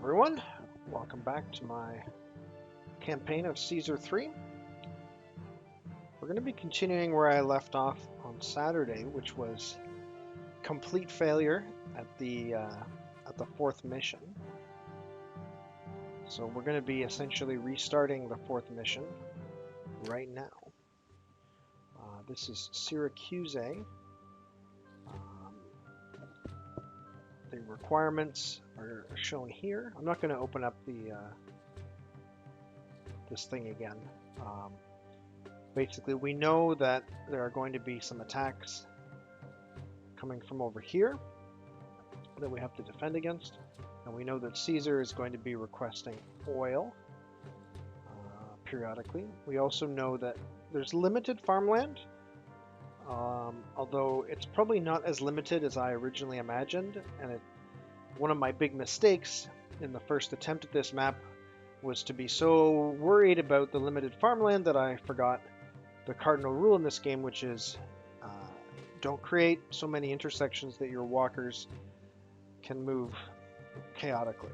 everyone, welcome back to my campaign of Caesar 3. We're going to be continuing where I left off on Saturday, which was complete failure at the fourth mission. So we're going to be essentially restarting the fourth mission right now. This is Syracuse. The requirements are shown here. I'm not going to open up this thing again. Basically, we know that there are going to be some attacks coming from over here that we have to defend against, and we know that Caesar is going to be requesting oil periodically. We also know that there's limited farmland, although it's probably not as limited as I originally imagined, and one of my big mistakes in the first attempt at this map was to be so worried about the limited farmland that I forgot the cardinal rule in this game, which is don't create so many intersections that your walkers can move chaotically.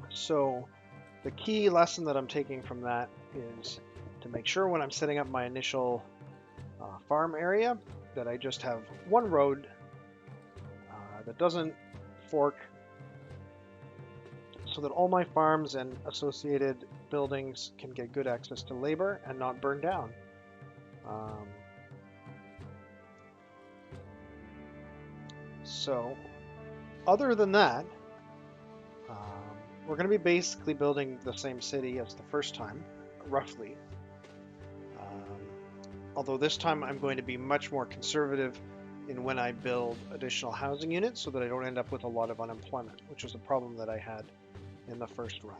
So the key lesson that I'm taking from that is to make sure when I'm setting up my initial farm area that I just have one road that doesn't fork, so that all my farms and associated buildings can get good access to labor and not burn down. So other than that, we're going to be basically building the same city as the first time, roughly. Although this time I'm going to be much more conservative in when I build additional housing units so that I don't end up with a lot of unemployment, which was a problem that I had in the first run.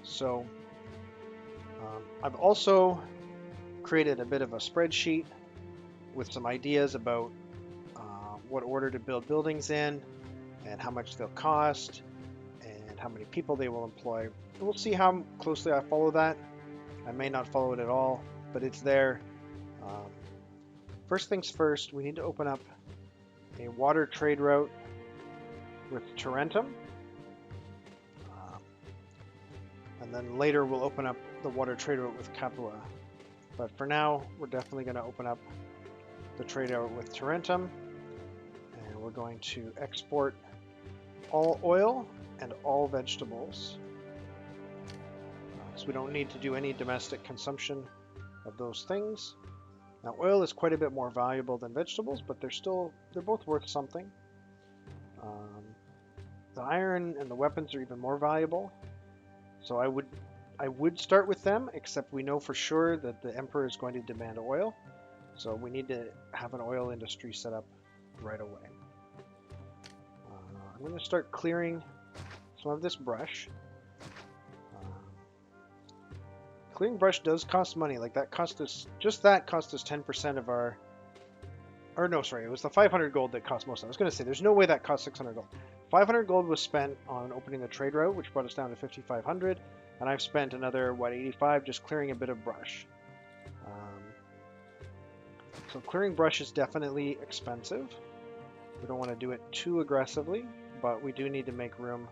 So I've also created a bit of a spreadsheet with some ideas about what order to build buildings in and how much they'll cost and how many people they will employ. And we'll see how closely I follow that. I may not follow it at all, but it's there. First things first, we need to open up a water trade route with Tarentum. And then later we'll open up the water trade route with Capua. But for now, we're definitely going to open up the trade route with Tarentum. And we're going to export all oil and all vegetables. So we don't need to do any domestic consumption of those things. Now, oil is quite a bit more valuable than vegetables, but they're both worth something. The iron and the weapons are even more valuable. So I would start with them, except we know for sure that the Emperor is going to demand oil. So we need to have an oil industry set up right away. I'm going to start clearing some of this brush. Clearing brush does cost money. Like that cost us 10% of our, or no, sorry, it was the 500 gold that cost most of it. I was going to say, there's no way that cost 600 gold. 500 gold was spent on opening the trade route, which brought us down to 5,500, and I've spent another, 85 just clearing a bit of brush. So clearing brush is definitely expensive. We don't want to do it too aggressively, but we do need to make room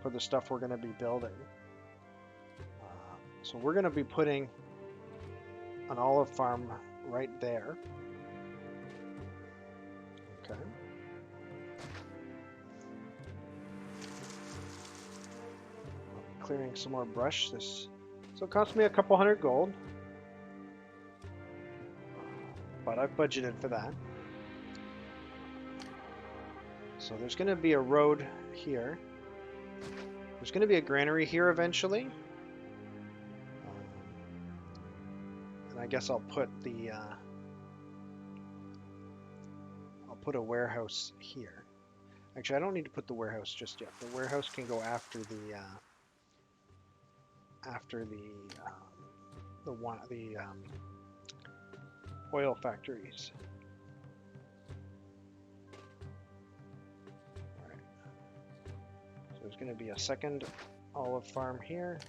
for the stuff we're going to be building. So we're going to be putting an olive farm right there. Okay. Clearing some more brush. So it cost me a couple hundred gold, but I've budgeted for that. So there's going to be a road here. There's going to be a granary here eventually. I guess I'll put a warehouse here. Actually, I don't need to put the warehouse just yet. The warehouse can go after the oil factories. All right. So there's going to be a second olive farm here.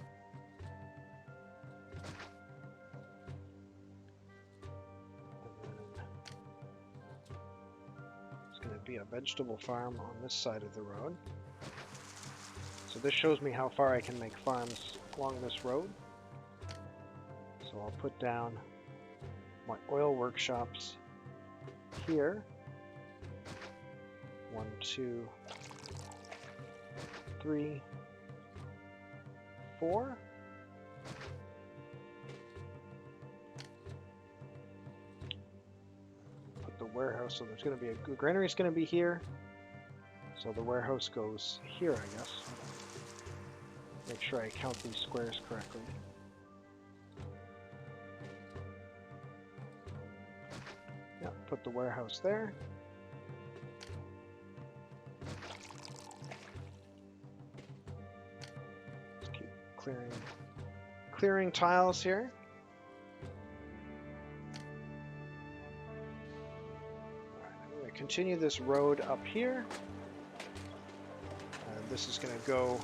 Be a vegetable farm on this side of the road. So this shows me how far I can make farms along this road. So I'll put down my oil workshops here. 1, 2, 3, 4. Put the warehouse, so there's going to be a granary is going to be here. So the warehouse goes here, I guess. Make sure I count these squares correctly. Yeah, put the warehouse there. Just keep clearing tiles here. Alright, I'm going to continue this road up here. This is going to go.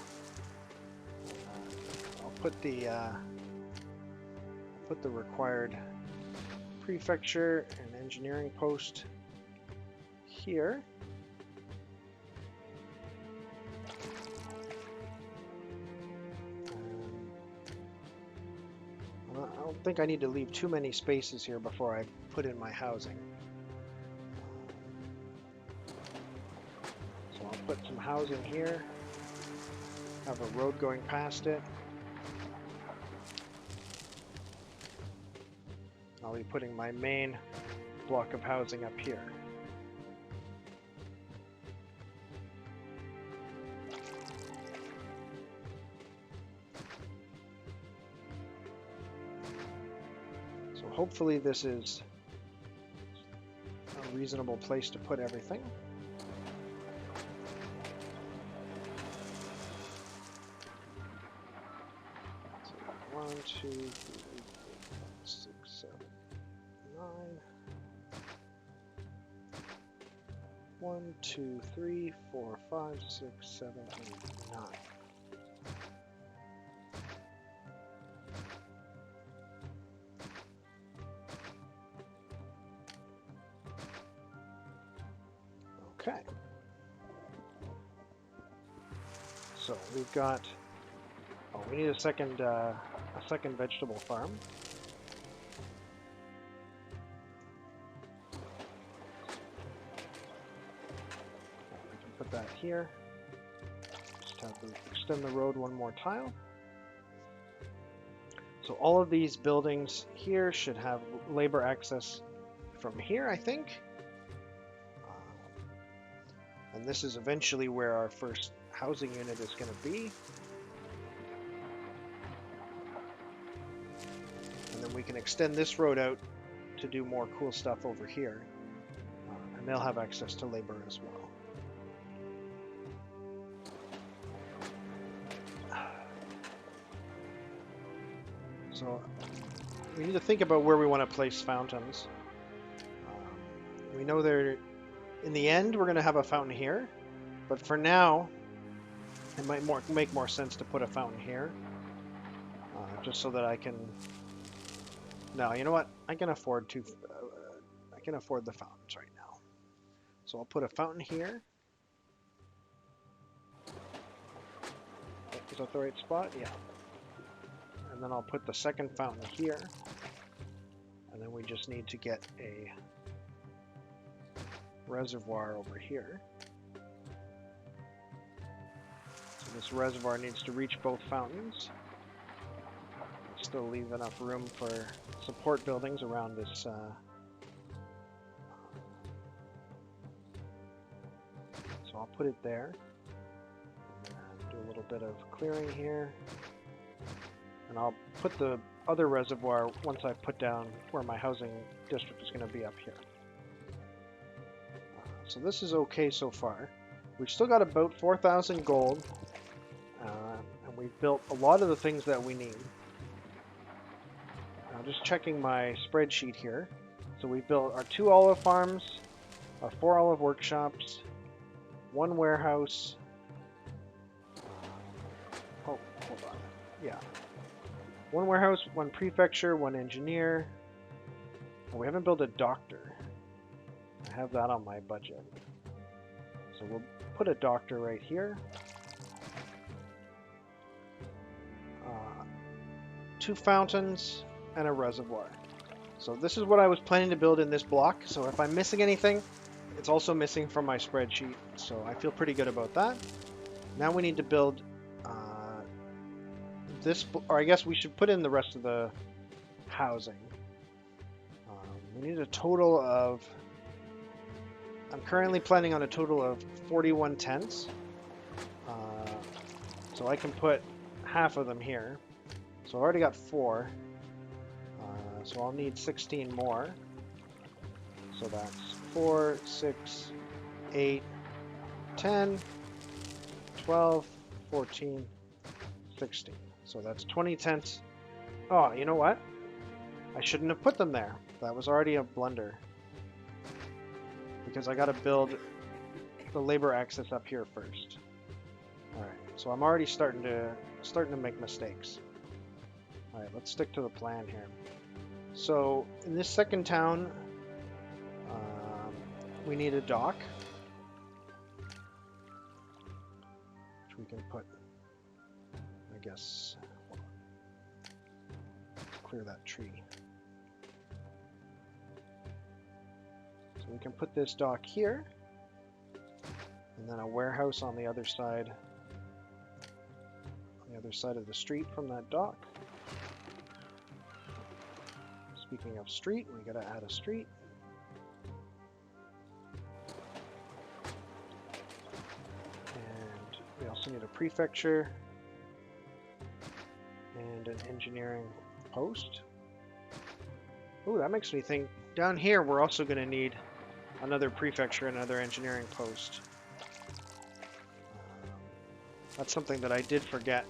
I'll put the required prefecture and engineering post here. I don't think I need to leave too many spaces here before I put in my housing. So I'll put some housing here. Have a road going past it. I'll be putting my main block of housing up here. So hopefully this is a reasonable place to put everything. So 1, 2, 3, 4, 5, 6, 7, 9. 1, 2, 3, 4, 5, 6, 7, 8, 9. Okay. So we've got. Oh, we need a second vegetable farm. We can put that here. Just have to extend the road one more tile. So all of these buildings here should have labor access from here, I think. And this is eventually where our first housing unit is going to be. And then we can extend this road out to do more cool stuff over here. And they'll have access to labor as well. So we need to think about where we want to place fountains. We know they're, in the end, we're going to have a fountain here. But for now, it might make more sense to put a fountain here. Just so that I can... No, you know what? I can afford the fountains right now. So I'll put a fountain here. Is that the right spot? Yeah. And then I'll put the second fountain here. And then we just need to get a reservoir over here. So this reservoir needs to reach both fountains. Still leave enough room for support buildings around this so I'll put it there and do a little bit of clearing here, and I'll put the other reservoir once I put down where my housing district is going to be up here. So this is okay so far. We've still got about 4,000 gold, and we've built a lot of the things that we need. Just checking my spreadsheet here. So we built our 2 olive farms, our 4 olive workshops, 1 warehouse. Oh, hold on. Yeah. 1 warehouse, 1 prefecture, 1 engineer. Oh, we haven't built a doctor. I have that on my budget. So we'll put a doctor right here. 2 fountains, and a reservoir. So this is what I was planning to build in this block. So if I'm missing anything, it's also missing from my spreadsheet. So I feel pretty good about that. Now we need to build this, or I guess we should put in the rest of the housing. We need a total of, I'm currently planning on a total of 41 tents. So I can put half of them here. So I already got 4. So I'll need 16 more. So that's 4, 6, 8, 10, 12, 14, 16. So that's 20 tents. Oh, you know what? I shouldn't have put them there. That was already a blunder. Because I gotta build the labor access up here first. Alright, so I'm already starting to make mistakes. Alright, let's stick to the plan here. So in this second town, we need a dock, which we can put, I guess, clear that tree. So we can put this dock here, and then a warehouse on the other side of the street from that dock. Speaking of street, we gotta add a street. And we also need a prefecture and an engineering post. Ooh, that makes me think down here we're also gonna need another prefecture and another engineering post. That's something that I did forget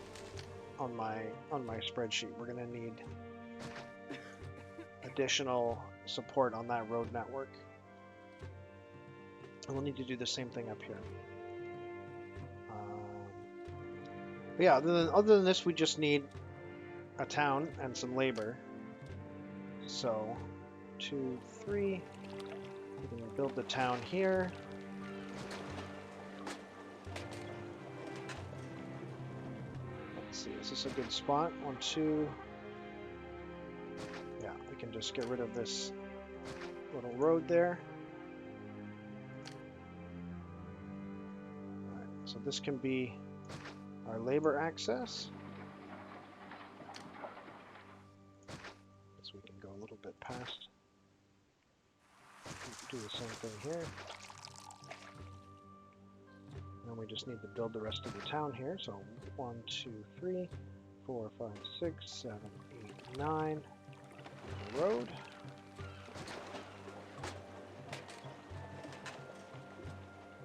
on my spreadsheet. We're gonna need additional support on that road network. And we'll need to do the same thing up here. But yeah, other than this, we just need a town and some labor. So 2, 3. We can build the town here. Let's see, is this a good spot? 1, 2. Yeah, we can just get rid of this little road there. Alright, so this can be our labor access. So we can go a little bit past. Do the same thing here. And we just need to build the rest of the town here. So 1, 2, 3, 4, 5, 6, 7, 8, 9. Road.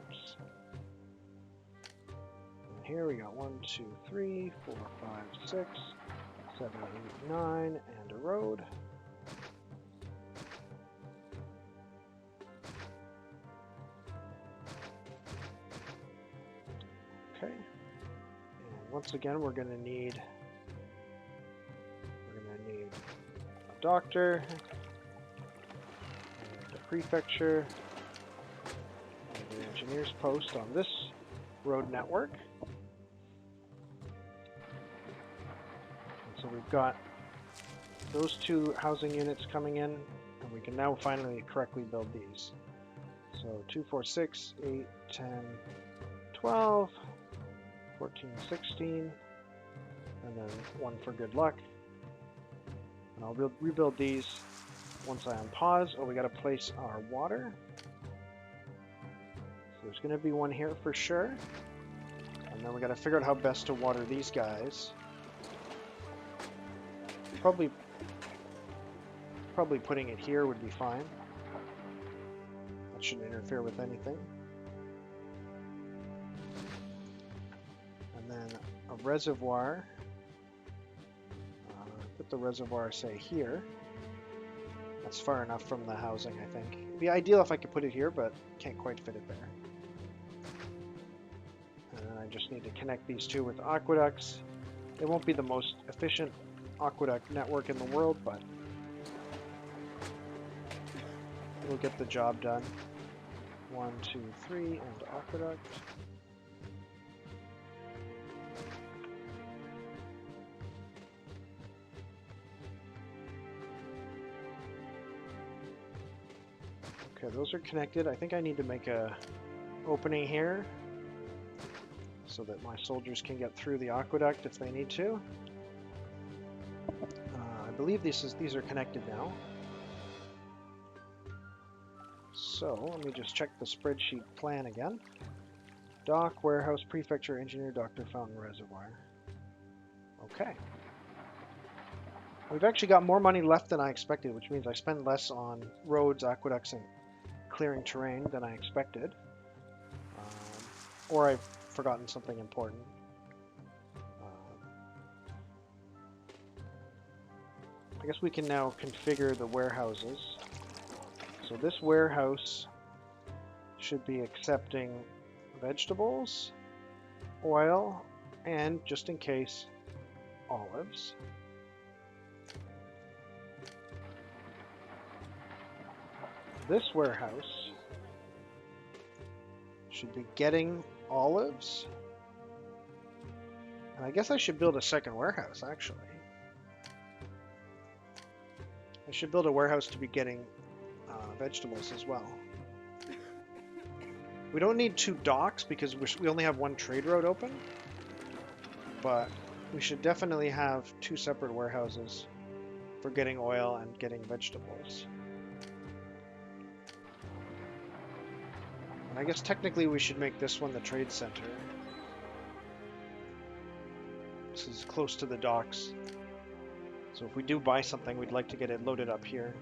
Oops. And here we got 1, 2, 3, 4, 5, 6, 7, 8, 9, and a road. Okay. And once again, we're going to need a doctor, and a prefecture, and the engineer's post on this road network. And so we've got those 2 housing units coming in, and we can now finally correctly build these. So 2, 4, 6, 8, 10, 12, 14, 16, and then 1 for good luck. And I'll rebuild these once I unpause. Oh, we gotta place our water. So there's gonna be one here for sure. And then we gotta figure out how best to water these guys. Probably putting it here would be fine. That shouldn't interfere with anything. And then a reservoir. Put the reservoir, say, here. That's far enough from the housing, I think. It'd be ideal if I could put it here, but can't quite fit it there. And then I just need to connect these 2 with aqueducts. It won't be the most efficient aqueduct network in the world, but it'll get the job done. 1, 2, 3, and aqueduct. Okay, those are connected. I think I need to make a opening here so that my soldiers can get through the aqueduct if they need to. I believe these are connected now. So let me just check the spreadsheet plan again. Dock, warehouse, prefecture, engineer, doctor, fountain, reservoir. Okay. We've actually got more money left than I expected, which means I spend less on roads, aqueducts, and clearing terrain than I expected. Or I've forgotten something important. I guess we can now configure the warehouses. So this warehouse should be accepting vegetables, oil, and just in case, olives. This warehouse should be getting olives. And I guess I should build a second warehouse, actually. I should build a warehouse to be getting vegetables as well. We don't need 2 docks because we only have 1 trade road open, but we should definitely have 2 separate warehouses for getting oil and getting vegetables. And I guess technically we should make this one the trade center. This is close to the docks. So if we do buy something, we'd like to get it loaded up here.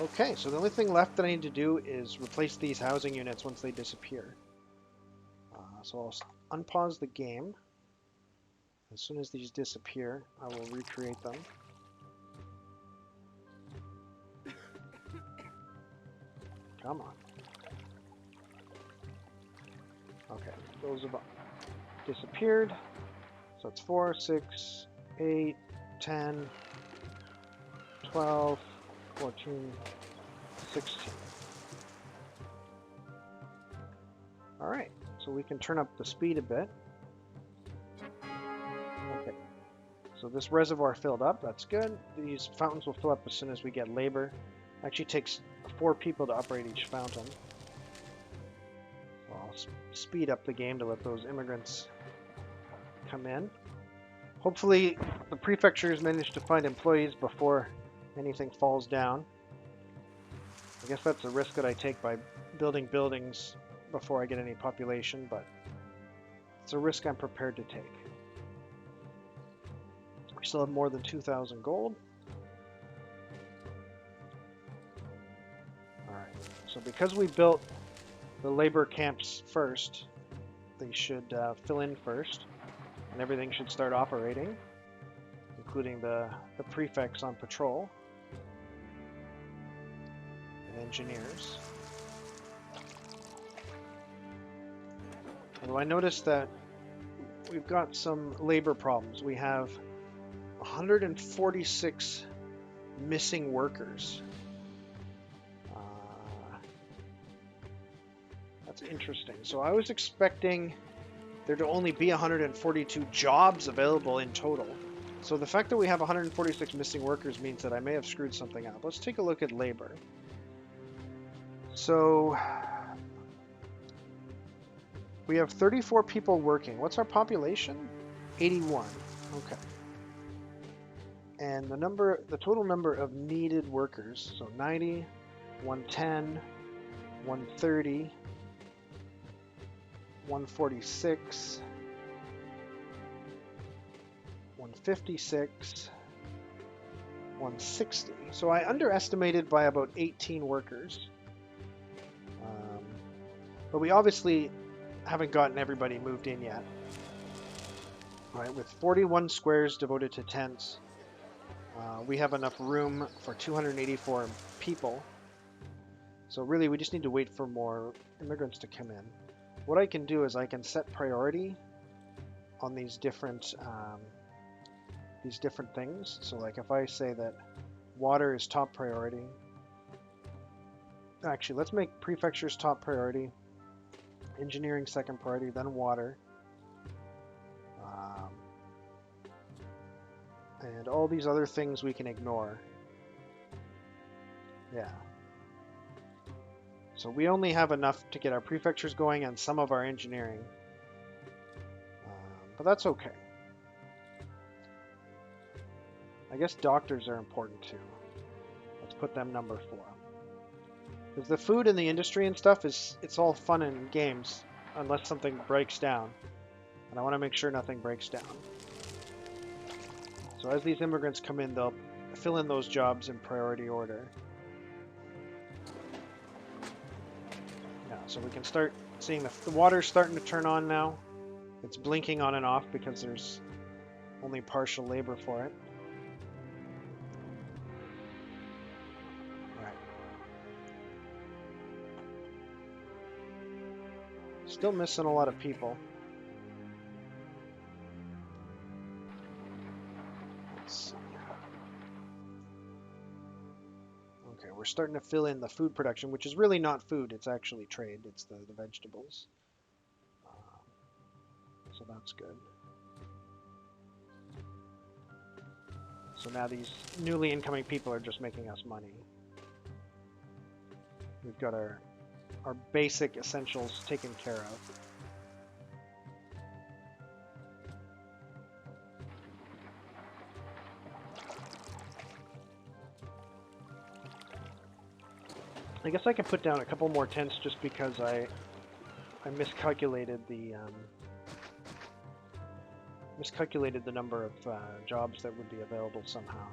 Okay, so the only thing left that I need to do is replace these housing units once they disappear. So I'll unpause the game. As soon as these disappear, I will recreate them. Come on. Okay, those have disappeared. So it's 4, 6, 8, 10, 12, 14, 16. Alright, so we can turn up the speed a bit. Okay, so this reservoir filled up, that's good. These fountains will fill up as soon as we get labor. It actually takes 4 people to operate each fountain. So I'll speed up the game to let those immigrants come in. Hopefully the prefectures manage to find employees before anything falls down. I guess that's a risk that I take by building buildings before I get any population, but it's a risk I'm prepared to take. We still have more than 2,000 gold. Alright, so because we built the labor camps first, they should fill in first, and everything should start operating, including the prefects on patrol and engineers. Although I noticed that we've got some labor problems. We have 146 missing workers. That's interesting. So I was expecting there to only be 142 jobs available in total. So the fact that we have 146 missing workers means that I may have screwed something up. Let's take a look at labor. So we have 34 people working. What's our population? 81. Okay. And the total number of needed workers, so 90, 110, 130, 146, 156, 160. So I underestimated by about 18 workers. But we obviously haven't gotten everybody moved in yet. All right, with 41 squares devoted to tents, we have enough room for 284 people. So really, we just need to wait for more immigrants to come in. What I can do is I can set priority on these different things. So like if I say that water is top priority, actually let's make prefectures top priority, engineering second priority, then water, and all these other things we can ignore. Yeah. So we only have enough to get our prefectures going and some of our engineering. But that's okay. I guess doctors are important too. Let's put them number 4. Because the food and the industry and stuff it's all fun and games unless something breaks down. And I want to make sure nothing breaks down. So as these immigrants come in, they'll fill in those jobs in priority order. Yeah, so we can start seeing the water's starting to turn on now. It's blinking on and off because there's only partial labor for it. Right. Still missing a lot of people. Let's see. Okay, we're starting to fill in the food production, which is really not food, it's actually trade. It's the vegetables. So that's good. So now these newly incoming people are just making us money. We've got our basic essentials taken care of. I guess I can put down a couple more tents just because I miscalculated the number of jobs that would be available somehow.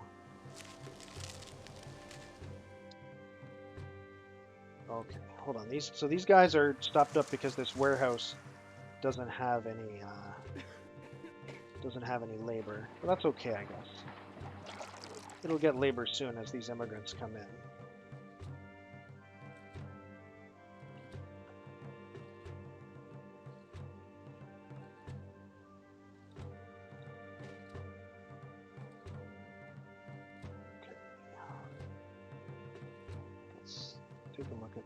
Okay, hold on. These guys are stopped up because this warehouse doesn't have any labor. But that's okay, I guess. It'll get labor soon as these immigrants come in. Take a look at.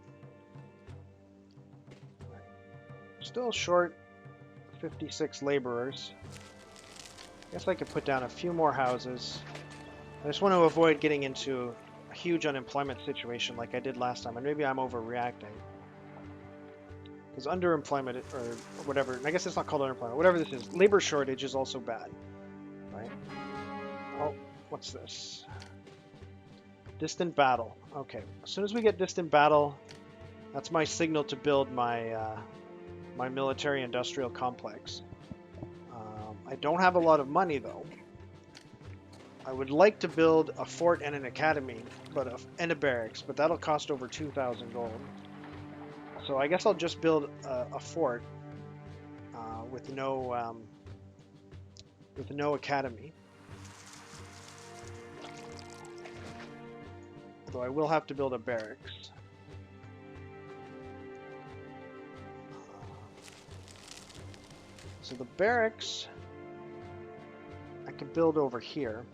Still short 56 laborers. Guess I could put down a few more houses. I just want to avoid getting into a huge unemployment situation like I did last time, and maybe I'm overreacting. Because underemployment, or whatever, and I guess it's not called underemployment, whatever this is, labor shortage is also bad, right? Oh, what's this? Distant battle. Okay, as soon as we get distant battle, that's my signal to build my my military-industrial complex. I don't have a lot of money though. I would like to build a fort and an academy, and a barracks, but that'll cost over 2,000 gold. So I guess I'll just build a fort with no academy. Though I will have to build a barracks. So the barracks I can build over here.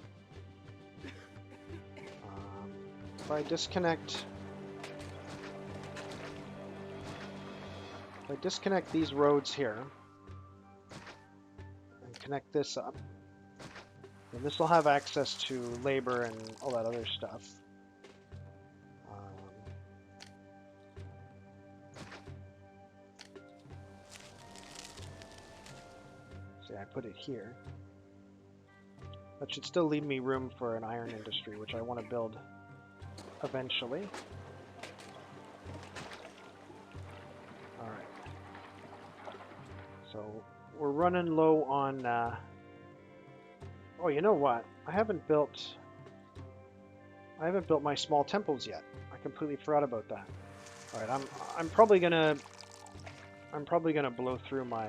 If I disconnect these roads here and connect this up, then this will have access to labor and all that other stuff. See, I put it here. That should still leave me room for an iron industry, which I want to build eventually. Alright. So we're running low on... Oh, you know what? I haven't built my small temples yet. I completely forgot about that. Alright, I'm probably gonna blow through my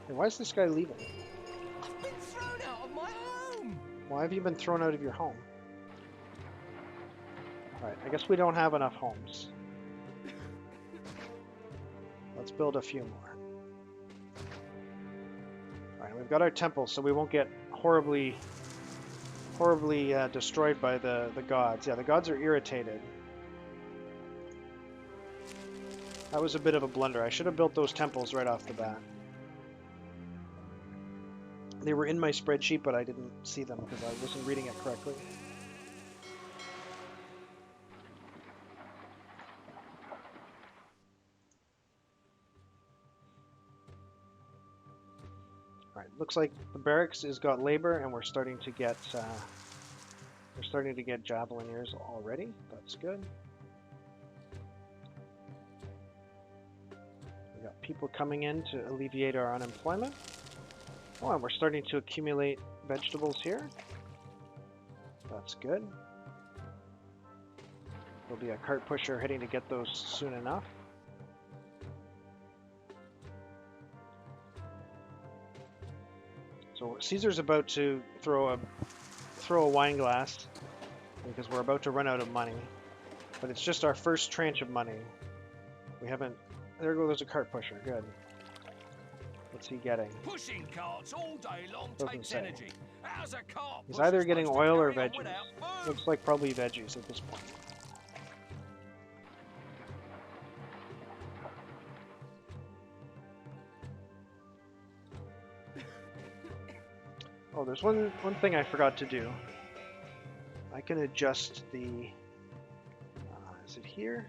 Why is this guy leaving? I've been thrown out of my home! Why have you been thrown out of your home? Alright, I guess we don't have enough homes. Let's build a few more. Alright, we've got our temple, so we won't get horribly destroyed by the gods. Yeah, the gods are irritated. That was a bit of a blunder. I should have built those temples right off the bat. They were in my spreadsheet, but I didn't see them because I wasn't reading it correctly. Alright, looks like the barracks has got labor, and we're starting to get javelineers already. That's good. We got people coming in to alleviate our unemployment. Oh, and we're starting to accumulate vegetables here. That's good. There'll be a cart pusher heading to get those soon enough. So Caesar's about to throw a wine glass because we're about to run out of money. But it's just our first tranche of money. We haven't... There goes a cart pusher. Good. What's he getting? Pushing carts all day long Doesn't takes say. energy. How's a cart He's pusher either getting supposed to oil or carry on veggies. without food? Looks like probably veggies at this point. Oh, there's one thing I forgot to do. I can adjust the... is it here?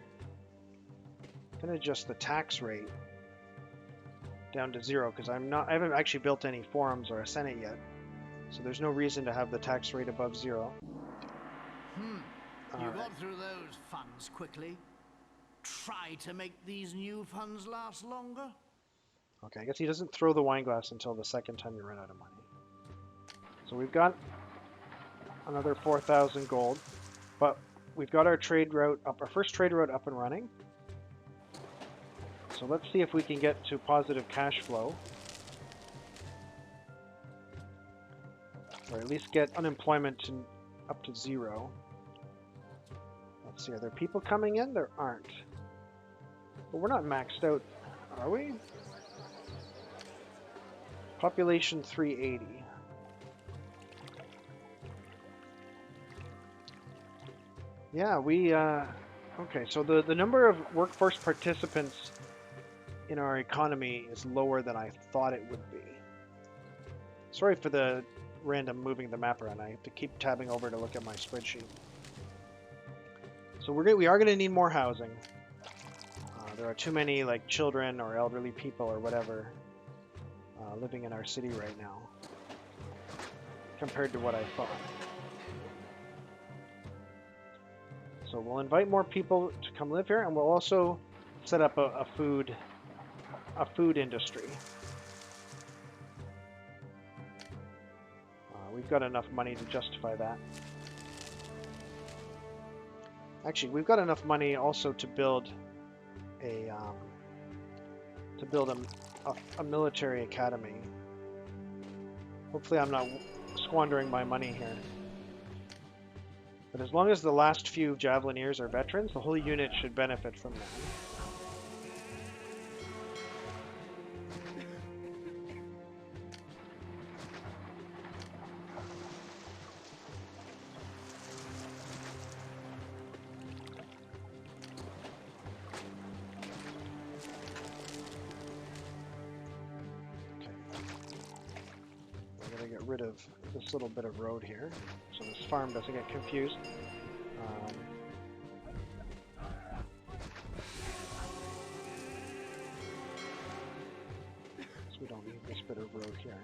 I can adjust the tax rate down to 0 because I haven't actually built any forums or a Senate yet. So there's no reason to have the tax rate above 0. You got through those funds quickly. Try to make these new funds last longer. Okay, I guess he doesn't throw the wine glass until the second time you run out of money. So we've got another 4,000 gold, but we've got our trade route up, our first trade route up and running. So let's see if we can get to positive cash flow. Or at least get unemployment up to 0. Let's see, are there people coming in? There aren't. But we're not maxed out, are we? Population 380. Yeah, we, okay, so the number of workforce participants in our economy is lower than I thought it would be. Sorry for the random moving the map around. I have to keep tabbing over to look at my spreadsheet. So we are going to need more housing. There are too many like children or elderly people or whatever living in our city right now compared to what I thought. So we'll invite more people to come live here, and we'll also set up a food industry. We've got enough money to justify that. Actually, we've got enough money also to build a military academy. Hopefully I'm not squandering my money here. But as long as the last few Javelineers are veterans, the whole unit should benefit from that. Rid of this little bit of road here so this farm doesn't get confused. So we don't need this bit of road here.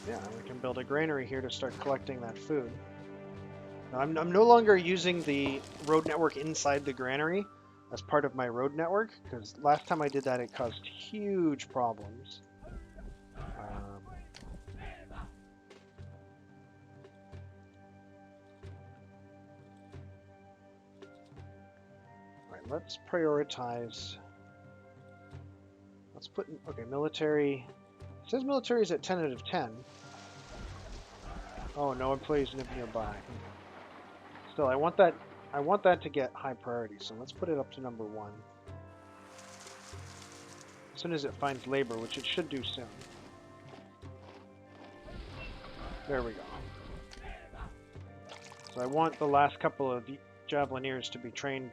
Yeah, we can build a granary here to start collecting that food. Now, I'm no longer using the road network inside the granary as part of my road network, because last time I did that it caused huge problems. Alright, let's prioritize. Let's put, okay, military. It says military is at 10 out of 10. Oh, no employees live nearby. Still, I want that to get high priority, so let's put it up to number 1. As soon as it finds labor, which it should do soon. There we go. So I want the last couple of Javelineers to be trained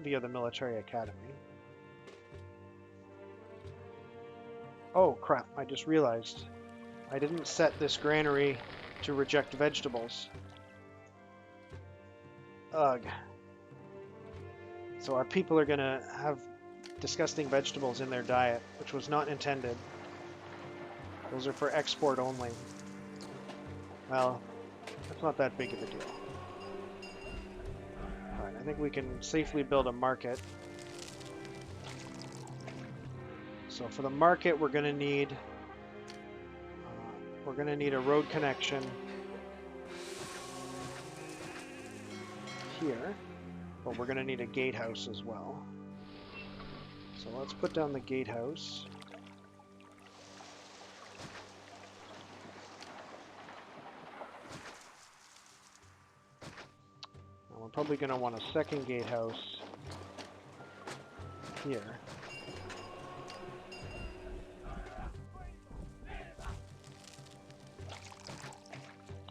via the military academy. Oh crap, I just realized I didn't set this granary to reject vegetables. Ugh. So our people are gonna have disgusting vegetables in their diet, which was not intended. Those are for export only. Well, that's not that big of a deal. Alright, I think we can safely build a market. So for the market, we're gonna need a road connection here, but we're gonna need a gatehouse as well. So let's put down the gatehouse. And we're probably gonna want a second gatehouse here.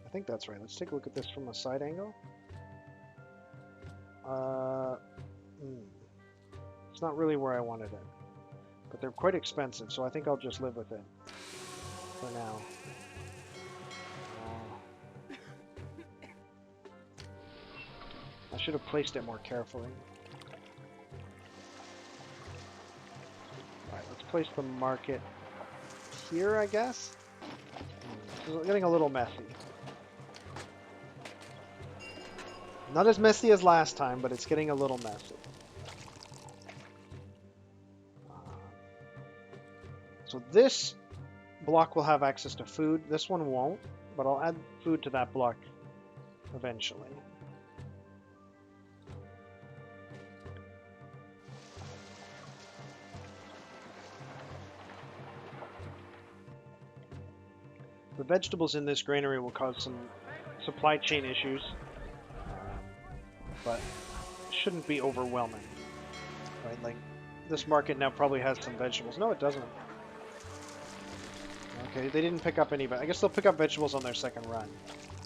I think that's right. Let's take a look at this from a side angle. It's not really where I wanted it, but they're quite expensive, so I think I'll just live with it for now. I should have placed it more carefully. Alright, let's place the market here, I guess? This is getting a little messy. Not as messy as last time, but it's getting a little messy. So this block will have access to food. This one won't, but I'll add food to that block eventually. The vegetables in this granary will cause some supply chain issues, but shouldn't be overwhelming. Right? Like, this market now probably has some vegetables. No, it doesn't. Okay, they didn't pick up any. I guess they'll pick up vegetables on their second run.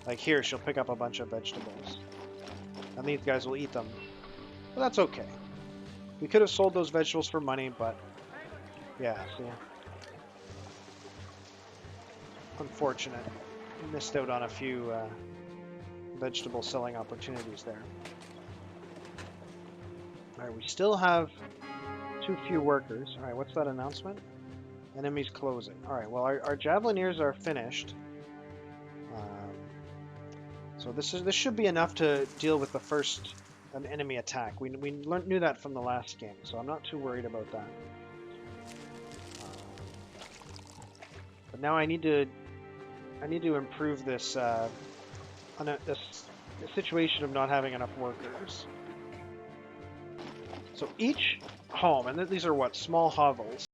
Like here, she'll pick up a bunch of vegetables. And these guys will eat them. But that's okay. We could have sold those vegetables for money, but yeah, see. Unfortunate. Missed out on a few vegetable selling opportunities there. Alright, we still have too few workers. Alright, what's that announcement? Enemies closing. Alright, well our Javelineers are finished. So this should be enough to deal with the first enemy attack. We knew that from the last game, so I'm not too worried about that. But now I need to improve this this situation of not having enough workers. So each home, and these are what, small hovels.